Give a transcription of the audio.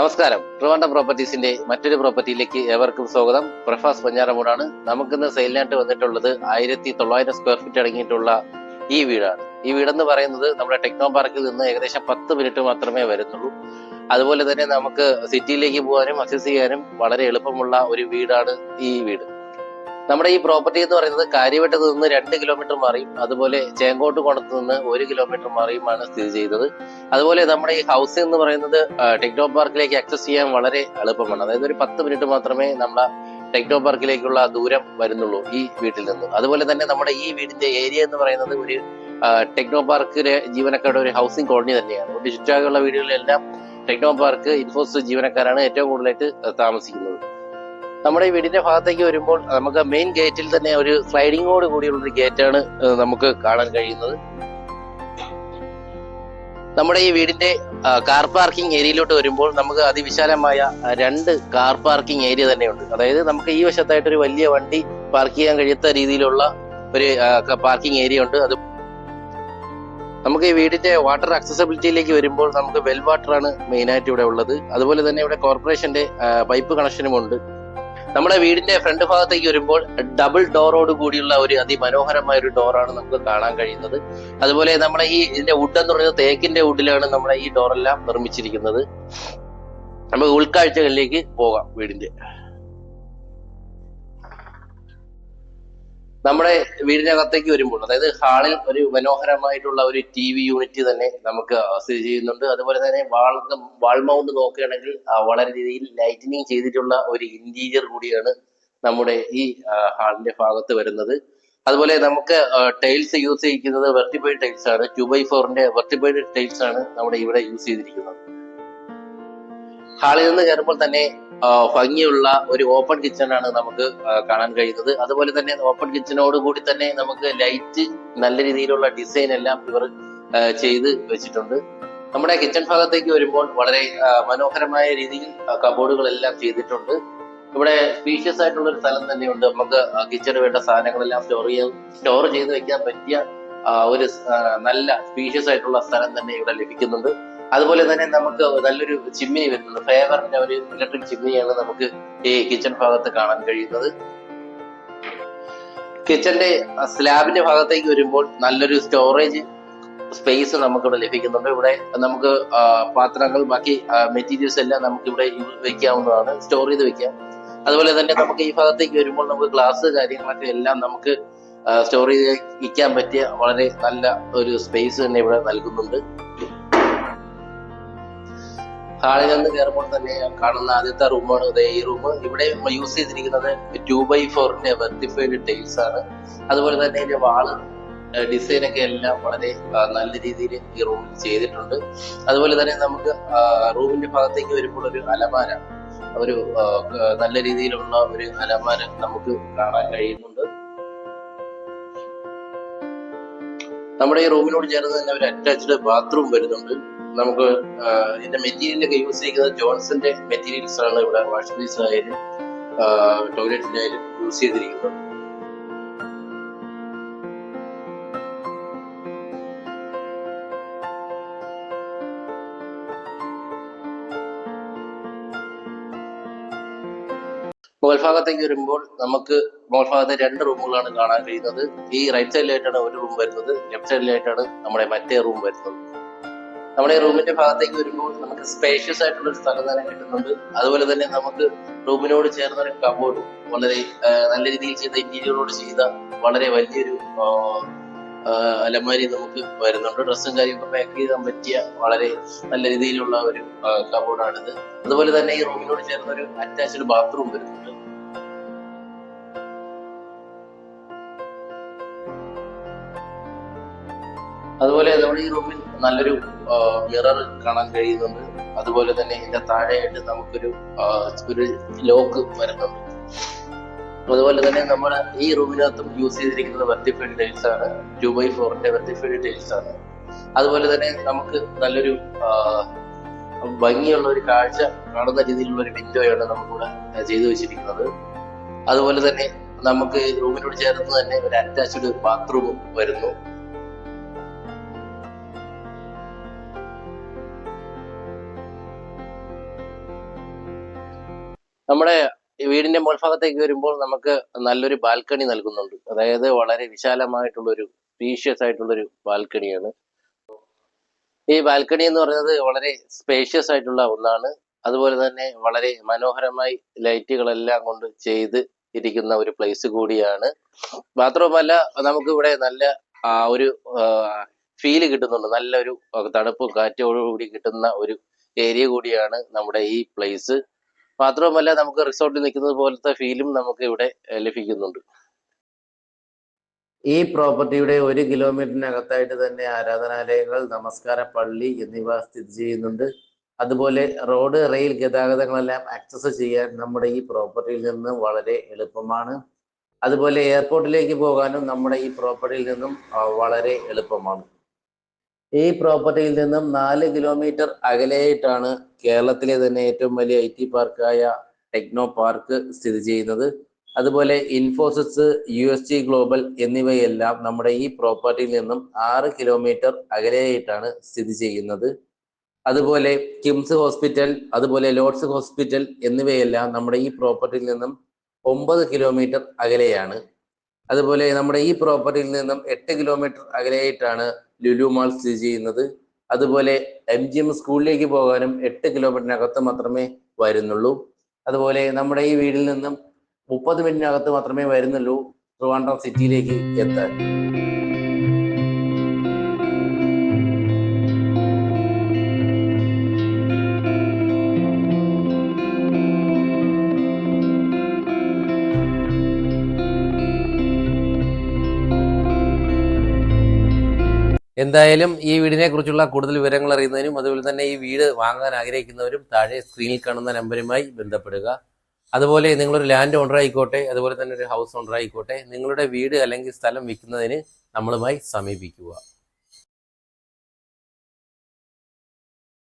നമസ്കാരം. ട്രിവാൻഡ്രം പ്രോപ്പർട്ടീസിന്റെ മറ്റൊരു പ്രോപ്പർട്ടിയിലേക്ക് ഏവർക്കും സ്വാഗതം. പ്രഫാസ് പഞ്ഞാറമൂടാണ്. നമുക്കിന്ന് സെയിലിനായിട്ട് വന്നിട്ടുള്ളത് 1900 സ്ക്വയർ ഫീറ്റ് അടങ്ങിയിട്ടുള്ള ഈ വീടാണ്. ഈ വീടെന്ന് പറയുന്നത് നമ്മുടെ ടെക്നോ പാർക്കിൽ നിന്ന് ഏകദേശം 10 മിനിറ്റ് മാത്രമേ വരുന്നുള്ളൂ. അതുപോലെ തന്നെ നമുക്ക് സിറ്റിയിലേക്ക് പോകാനും അക്സസ് ചെയ്യാനും വളരെ എളുപ്പമുള്ള ഒരു വീടാണ് ഈ വീട്. നമ്മുടെ ഈ പ്രോപ്പർട്ടി എന്ന് പറയുന്നത് കാര്യവട്ടത്ത് നിന്ന് 2 കിലോമീറ്റർ മാറിയും അതുപോലെ ചേങ്കോട്ടുകുളത്ത് നിന്ന് 1 കിലോമീറ്റർ മാറിയുമാണ് സ്ഥിതി ചെയ്തത്. അതുപോലെ നമ്മുടെ ഈ ഹൗസ് എന്ന് പറയുന്നത് ടെക്നോ പാർക്കിലേക്ക് ആക്സസ് ചെയ്യാൻ വളരെ എളുപ്പമാണ്. അതായത് ഒരു 10 മിനിറ്റ് മാത്രമേ നമ്മുടെ ടെക്നോ പാർക്കിലേക്കുള്ള ദൂരം വരുന്നുള്ളൂ ഈ വീട്ടിൽ നിന്ന്. അതുപോലെ തന്നെ നമ്മുടെ ഈ വീടിന്റെ ഏരിയ എന്ന് പറയുന്നത് ഒരു ടെക്നോ പാർക്കിലെ ജീവനക്കാരുടെ ഒരു ഹൗസിംഗ് കോളനി തന്നെയാണ്. ചുറ്റാകുള്ള വീടുകളിലെല്ലാം ടെക്നോ പാർക്ക് ഇൻഫോസിസ് ജീവനക്കാരാണ് ഏറ്റവും കൂടുതലായിട്ട് താമസിക്കുന്നത്. നമ്മുടെ ഈ വീടിന്റെ ഭാഗത്തേക്ക് വരുമ്പോൾ നമുക്ക് മെയിൻ ഗേറ്റിൽ തന്നെ ഒരു സ്ലൈഡിങ്ങോട് കൂടിയുള്ള ഒരു ഗേറ്റാണ് നമുക്ക് കാണാൻ കഴിയുന്നത്. നമ്മുടെ ഈ വീടിന്റെ കാർ പാർക്കിംഗ് ഏരിയയിലോട്ട് വരുമ്പോൾ നമുക്ക് അതിവിശാലമായ 2 കാർ പാർക്കിംഗ് ഏരിയ തന്നെയുണ്ട്. അതായത് നമുക്ക് ഈ വശത്തായിട്ട് ഒരു വലിയ വണ്ടി പാർക്ക് ചെയ്യാൻ കഴിയാത്ത രീതിയിലുള്ള ഒരു പാർക്കിംഗ് ഏരിയ ഉണ്ട്. അത് നമുക്ക് ഈ വീടിന്റെ വാട്ടർ അക്സസിബിലിറ്റിയിലേക്ക് വരുമ്പോൾ നമുക്ക് വെൽ വാട്ടർ ആണ് മെയിൻ ആയിട്ട് ഇവിടെ ഉള്ളത്. അതുപോലെ തന്നെ ഇവിടെ കോർപ്പറേഷന്റെ പൈപ്പ് കണക്ഷനും ഉണ്ട്. നമ്മുടെ വീടിന്റെ ഫ്രണ്ട് ഭാഗത്തേക്ക് വരുമ്പോൾ ഡബിൾ ഡോറോട് കൂടിയുള്ള ഒരു അതിമനോഹരമായ ഒരു ഡോറാണ് നമുക്ക് കാണാൻ കഴിയുന്നത്. അതുപോലെ നമ്മുടെ ഈ ഇതിന്റെ വുഡ് എന്ന് പറയുന്നത് തേക്കിന്റെ വുഡിലാണ് നമ്മുടെ ഈ ഡോറെല്ലാം നിർമ്മിച്ചിരിക്കുന്നത്. നമുക്ക് ഉൾക്കാഴ്ചകളിലേക്ക് പോകാം. വീടിന്റെ നമ്മുടെ വീടിനകത്തേക്ക് വരുമ്പോൾ അതായത് ഹാളിൽ ഒരു മനോഹരമായിട്ടുള്ള ഒരു TV യൂണിറ്റ് തന്നെ നമുക്ക് സ്ഥിതി ചെയ്യുന്നുണ്ട്. അതുപോലെ തന്നെ വാൾ മൗണ്ട് നോക്കുകയാണെങ്കിൽ വളരെ രീതിയിൽ ലൈറ്റനിങ് ചെയ്തിട്ടുള്ള ഒരു ഇന്റീരിയർ കൂടിയാണ് നമ്മുടെ ഈ ഹാളിന്റെ ഭാഗത്ത് വരുന്നത്. അതുപോലെ നമുക്ക് ടൈൽസ് യൂസ് ചെയ്തിരിക്കുന്നത് വെർട്ടിഫൈഡ് ടൈൽസ് ആണ്. 2x4 വെർട്ടിഫൈഡ് ടൈൽസ് ആണ് നമ്മുടെ ഇവിടെ യൂസ് ചെയ്തിരിക്കുന്നത്. ഹാളിൽ നിന്ന് കയറുമ്പോൾ തന്നെ ഭംഗിയുള്ള ഒരു ഓപ്പൺ കിച്ചൺ ആണ് നമുക്ക് കാണാൻ കഴിയുന്നത്. അതുപോലെ തന്നെ ഓപ്പൺ കിച്ചണോട് കൂടി തന്നെ നമുക്ക് ലൈറ്റ് നല്ല രീതിയിലുള്ള ഡിസൈൻ എല്ലാം ഇവർ ചെയ്ത് വെച്ചിട്ടുണ്ട്. നമ്മുടെ കിച്ചൺ ഭാഗത്തേക്ക് വരുമ്പോൾ വളരെ മനോഹരമായ രീതിയിൽ കബോർഡുകളെല്ലാം ചെയ്തിട്ടുണ്ട്. ഇവിടെ സ്പീഷ്യസ് ആയിട്ടുള്ള ഒരു സ്ഥലം തന്നെയുണ്ട്. നമുക്ക് കിച്ചണ് വേണ്ട സാധനങ്ങളെല്ലാം സ്റ്റോർ ചെയ്ത് വെക്കാൻ പറ്റിയ ഒരു നല്ല സ്പീഷ്യസ് ആയിട്ടുള്ള സ്ഥലം തന്നെ ഇവിടെ ലഭിക്കുന്നുണ്ട്. അതുപോലെ തന്നെ നമുക്ക് നല്ലൊരു ചിമ്മിനി വരുന്നുണ്ട്. ഫേവറിന്റെ ഒരു ഇലക്ട്രിക് ചിമ്മിനിയാണ് നമുക്ക് ഈ കിച്ചൺ ഭാഗത്ത് കാണാൻ കഴിയുന്നത്. കിച്ചന്റെ സ്ലാബിന്റെ ഭാഗത്തേക്ക് വരുമ്പോൾ നല്ലൊരു സ്റ്റോറേജ് സ്പേസ് നമുക്കിവിടെ ലഭിക്കുന്നുണ്ട്. ഇവിടെ നമുക്ക് പാത്രങ്ങൾ ബാക്കി മെറ്റീരിയൽസ് എല്ലാം നമുക്ക് ഇവിടെ വെക്കാവുന്നതാണ്, സ്റ്റോർ ചെയ്ത് വെക്കാം. അതുപോലെ തന്നെ നമുക്ക് ഈ ഭാഗത്തേക്ക് വരുമ്പോൾ നമുക്ക് ഗ്ലാസ് കാര്യങ്ങളൊക്കെ എല്ലാം നമുക്ക് സ്റ്റോർ ചെയ്ത് വെക്കാൻ പറ്റിയ വളരെ നല്ല ഒരു സ്പേസ് തന്നെ ഇവിടെ നൽകുന്നുണ്ട്. ഹാളിൽ നിന്ന് കയറുമ്പോൾ തന്നെ കാണുന്ന ആദ്യത്തെ റൂമാണ് ഈ റൂം. ഇവിടെ യൂസ് ചെയ്തിരിക്കുന്നത് 2x4 വെർട്ടിഫൈഡ് ടൈൽസ് ആണ്. അതുപോലെ തന്നെ ഇതിന്റെ വാള് ഡിസൈൻ ഒക്കെ എല്ലാം വളരെ നല്ല രീതിയിൽ ഈ റൂമിൽ ചെയ്തിട്ടുണ്ട്. അതുപോലെ തന്നെ നമുക്ക് റൂമിന്റെ ഭാഗത്തേക്ക് വരുമ്പോൾ ഒരു അലമാര, ഒരു നല്ല രീതിയിലുള്ള ഒരു അലമാര നമുക്ക് കാണാൻ കഴിയുന്നുണ്ട്. നമ്മുടെ ഈ റൂമിനോട് ചേർന്ന് തന്നെ ഒരു അറ്റാച്ച്ഡ് ബാത്റൂം വരുന്നുണ്ട്. നമുക്ക് ഇതിന്റെ മെറ്റീരിയൽ ഒക്കെ യൂസ് ചെയ്യുന്നത് ജോൺസന്റെ മെറ്റീരിയൽസ് ആണ്. ഇവിടെ വാഷ് ബേസ് ആയാലും ടോയ്ലറ്റിനായാലും യൂസ് ചെയ്തിരിക്കുന്നത്. മുകൾ ഭാഗത്തേക്ക് വരുമ്പോൾ നമുക്ക് മുകൾ ഭാഗത്തെ 2 റൂമുകളാണ് കാണാൻ കഴിയുന്നത്. ഈ റൈറ്റ് സൈഡിലായിട്ടാണ് ഒരു റൂം വരുന്നത്, ലെഫ്റ്റ് സൈഡിലായിട്ടാണ് നമ്മുടെ മറ്റേ റൂം വരുന്നത്. നമ്മുടെ റൂമിന്റെ ഭാഗത്തേക്ക് വരുമ്പോൾ നമുക്ക് സ്പേഷ്യസ് ആയിട്ടുള്ള ഒരു സ്ഥലം തന്നെ കിട്ടുന്നുണ്ട്. അതുപോലെ തന്നെ നമുക്ക് റൂമിനോട് ചേർന്ന ഒരു കബോർഡ്, വളരെ നല്ല രീതിയിൽ ചെയ്ത ഇന്റീരിയറോട് ചെയ്ത വളരെ വലിയൊരു അലമാരി നമുക്ക് വരുന്നുണ്ട്. ഡ്രസ്സും കാര്യമൊക്കെ പാക്ക് ചെയ്യാൻ പറ്റിയ വളരെ നല്ല രീതിയിലുള്ള ഒരു കബോർഡാണിത്. അതുപോലെ തന്നെ ഈ റൂമിനോട് ചേർന്ന ഒരു അറ്റാച്ച്ഡ് ബാത്റൂം വരുന്നുണ്ട്. അതുപോലെ നമ്മുടെ ഈ റൂമിൽ നല്ലൊരു മിറർ കാണാൻ കഴിയുന്നുണ്ട്. അതുപോലെ തന്നെ ഇതിന്റെ താഴെയായിട്ട് നമുക്കൊരു ലോക്ക് വരുന്നുണ്ട്. അതുപോലെ തന്നെ നമ്മൾ ഈ റൂമിനകത്തും യൂസ് ചെയ്തിരിക്കുന്നത് വെർട്ടിഫൈഡ് ടൈൽസ് ആണ്. 2x4 വെർട്ടിഫൈഡ് ടൈൽസ് ആണ്. അതുപോലെ തന്നെ നമുക്ക് നല്ലൊരു ഭംഗിയുള്ള ഒരു കാഴ്ച കാണുന്ന രീതിയിലുള്ള ഒരു വിൻഡോയാണ് നമുക്കിവിടെ ചെയ്തു വെച്ചിരിക്കുന്നത്. അതുപോലെ തന്നെ നമുക്ക് റൂമിനോട് ചേർന്ന് തന്നെ ഒരു അറ്റാച്ച്ഡ് ബാത്റൂമും വരുന്നു. നമ്മുടെ വീടിന്റെ മുൾഭാഗത്തേക്ക് വരുമ്പോൾ നമുക്ക് നല്ലൊരു ബാൽക്കണി നൽകുന്നുണ്ട്. അതായത് വളരെ വിശാലമായിട്ടുള്ളൊരു സ്പീഷ്യസ് ആയിട്ടുള്ളൊരു ബാൽക്കണിയാണ്. ഈ ബാൽക്കണി എന്ന് പറയുന്നത് വളരെ സ്പേഷ്യസ് ആയിട്ടുള്ള ഒന്നാണ്. അതുപോലെ തന്നെ വളരെ മനോഹരമായി ലൈറ്റുകളെല്ലാം കൊണ്ട് ചെയ്ത് ഇരിക്കുന്ന ഒരു പ്ലേസ് കൂടിയാണ്. മാത്രവുമല്ല നമുക്ക് ഇവിടെ നല്ല ഒരു ഫീല് കിട്ടുന്നുണ്ട്. നല്ലൊരു തണുപ്പും കാറ്റോടുകൂടി കിട്ടുന്ന ഒരു ഏരിയ കൂടിയാണ് നമ്മുടെ ഈ പ്ലേസ്. മാത്രവുമല്ല നമുക്ക് റിസോർട്ടിൽ നിൽക്കുന്നത് പോലത്തെ ഫീലും നമുക്ക് ഇവിടെ ലഭിക്കുന്നുണ്ട്. ഈ പ്രോപ്പർട്ടിയുടെ 1 കിലോമീറ്ററിനകത്തായിട്ട് തന്നെ ആരാധനാലയങ്ങൾ, നമസ്കാര പള്ളി എന്നിവ സ്ഥിതി ചെയ്യുന്നുണ്ട്. അതുപോലെ റോഡ്, റെയിൽ ഗതാഗതങ്ങളെല്ലാം ആക്സസ് ചെയ്യാൻ നമ്മുടെ ഈ പ്രോപ്പർട്ടിയിൽ നിന്ന് വളരെ എളുപ്പമാണ്. അതുപോലെ എയർപോർട്ടിലേക്ക് പോകാനും നമ്മുടെ ഈ പ്രോപ്പർട്ടിയിൽ നിന്നും വളരെ എളുപ്പമാണ്. ഈ പ്രോപ്പർട്ടിയിൽ നിന്നും 4 കിലോമീറ്റർ അകലെയായിട്ടാണ് കേരളത്തിലെ തന്നെ ഏറ്റവും വലിയ IT പാർക്കായ ടെക്നോ പാർക്ക് സ്ഥിതി ചെയ്യുന്നത്. അതുപോലെ ഇൻഫോസിസ്, USG ഗ്ലോബൽ എന്നിവയെല്ലാം നമ്മുടെ ഈ പ്രോപ്പർട്ടിയിൽ നിന്നും 6 കിലോമീറ്റർ അകലെയായിട്ടാണ് സ്ഥിതി ചെയ്യുന്നത്. അതുപോലെ കിംസ് ഹോസ്പിറ്റൽ, അതുപോലെ ലോർഡ്സ് ഹോസ്പിറ്റൽ എന്നിവയെല്ലാം നമ്മുടെ ഈ പ്രോപ്പർട്ടിയിൽ നിന്നും 9 കിലോമീറ്റർ അകലെയാണ്. അതുപോലെ നമ്മുടെ ഈ പ്രോപ്പർട്ടിയിൽ നിന്നും 8 കിലോമീറ്റർ അകലെയായിട്ടാണ് ലുലു മാൾ സ്ഥിതി ചെയ്യുന്നത്. അതുപോലെ MGM സ്കൂളിലേക്ക് പോകാനും 8 കിലോമീറ്ററിനകത്ത് മാത്രമേ വരുന്നുള്ളൂ. അതുപോലെ നമ്മുടെ ഈ വീടിൽ നിന്നും 30 മിനിറ്റിനകത്ത് മാത്രമേ വരുന്നുള്ളൂ ട്രിവാൻഡ്രം സിറ്റിയിലേക്ക് എത്താൻ. എന്തായാലും ഈ വീടിനെ കുറിച്ചുള്ള കൂടുതൽ വിവരങ്ങൾ അറിയുന്നതിനും അതുപോലെ തന്നെ ഈ വീട് വാങ്ങാൻ ആഗ്രഹിക്കുന്നവരും താഴെ സ്ക്രീനിൽ കാണുന്ന നമ്പറുമായി ബന്ധപ്പെടുക. അതുപോലെ നിങ്ങളൊരു ലാൻഡ് ഓണർ ആയിക്കോട്ടെ, അതുപോലെ തന്നെ ഒരു ഹൗസ് ഓണർ ആയിക്കോട്ടെ, നിങ്ങളുടെ വീട് അല്ലെങ്കിൽ സ്ഥലം വിൽക്കുന്നതിന് നമ്മളുമായി സമീപിക്കുക.